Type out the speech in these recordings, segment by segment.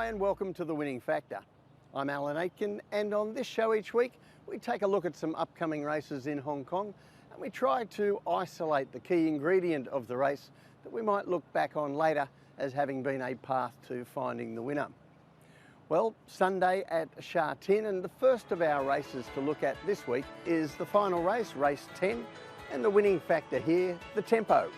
Hi and welcome to The Winning Factor. I'm Alan Aitken, and on this show each week we take a look at some upcoming races in Hong Kong and we try to isolate the key ingredient of the race that we might look back on later as having been a path to finding the winner. Well, Sunday at Sha Tin, and the first of our races to look at this week is the final race, race 10, and the winning factor here, the tempo.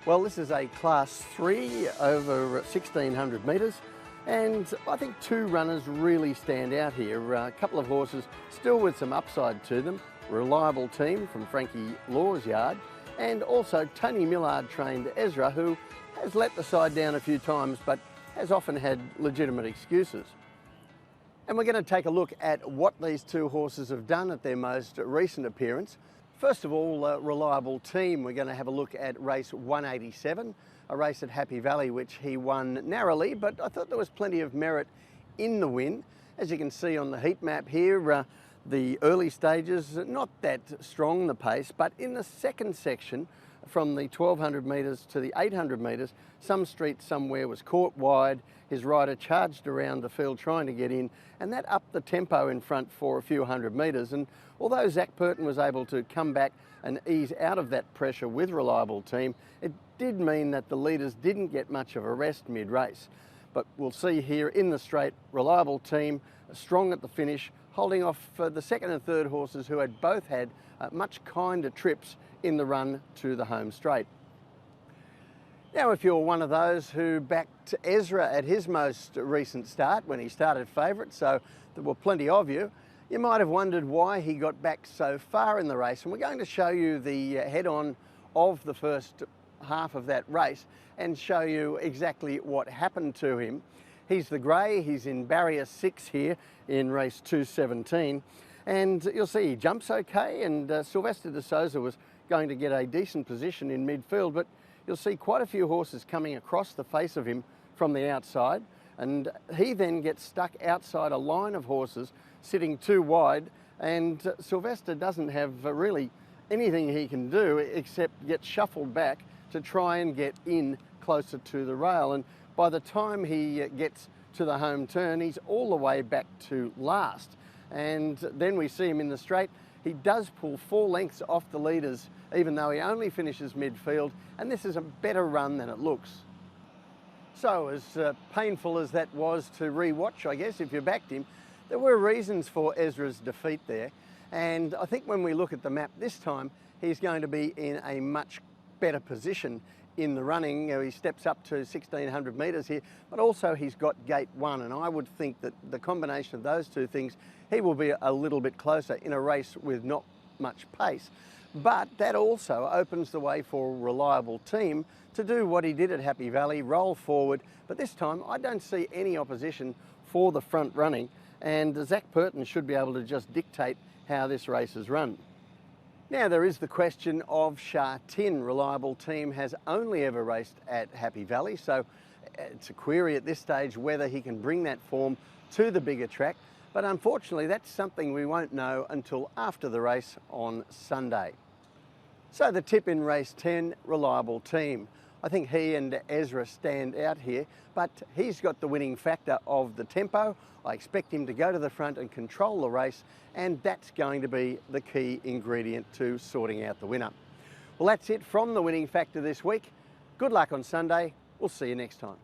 Well, this is a class 3 over 1600 metres, and I think two runners really stand out here. A couple of horses still with some upside to them. Reliable Team from Frankie Law's yard, and also Tony Millard trained Ezra, who has let the side down a few times but has often had legitimate excuses. And we're going to take a look at what these two horses have done at their most recent appearance. First of all, Reliable Team, we're going to have a look at race 187, a race at Happy Valley which he won narrowly, but I thought there was plenty of merit in the win. As you can see on the heat map here, the early stages, not that strong the pace, but in the second section, from the 1200 metres to the 800 metres, some street somewhere was caught wide. His rider charged around the field trying to get in, and that upped the tempo in front for a few hundred metres. And although Zac Purton was able to come back and ease out of that pressure with Reliable Team, it did mean that the leaders didn't get much of a rest mid-race. But we'll see here in the straight, Reliable Team strong at the finish, holding off the second and third horses who had both had much kinder trips in the run to the home straight. Now, if you're one of those who backed Ezra at his most recent start when he started favourite, so there were plenty of you, you might have wondered why he got back so far in the race. And we're going to show you the head-on of the first half of that race and show you exactly what happened to him. He's the grey, he's in barrier 6 here in race 217, and you'll see he jumps okay, and Sylvester de Souza was going to get a decent position in midfield, but you'll see quite a few horses coming across the face of him from the outside, and he then gets stuck outside a line of horses sitting too wide, and Sylvester doesn't have really anything he can do except get shuffled back to try and get in closer to the rail. And by the time he gets to the home turn, he's all the way back to last. And then we see him in the straight. He does pull 4 lengths off the leaders, even though he only finishes midfield, and this is a better run than it looks. So as painful as that was to re-watch, I guess, if you backed him, there were reasons for Ezra's defeat there. And I think when we look at the map this time, he's going to be in a much better position in the running. He steps up to 1600 metres here, but also he's got gate 1, and I would think that the combination of those two things, he will be a little bit closer in a race with not much pace. But that also opens the way for a Reliable Team to do what he did at Happy Valley, roll forward, but this time I don't see any opposition for the front running, and Zac Purton should be able to just dictate how this race is run. Now there is the question of Sha Tin. Reliable Team has only ever raced at Happy Valley, so it's a query at this stage whether he can bring that form to the bigger track, but unfortunately that's something we won't know until after the race on Sunday. So the tip in race 10, Reliable Team. I think he and Ezra stand out here, but he's got the winning factor of the tempo. I expect him to go to the front and control the race, and that's going to be the key ingredient to sorting out the winner. Well, that's it from the winning factor this week. Good luck on Sunday. We'll see you next time.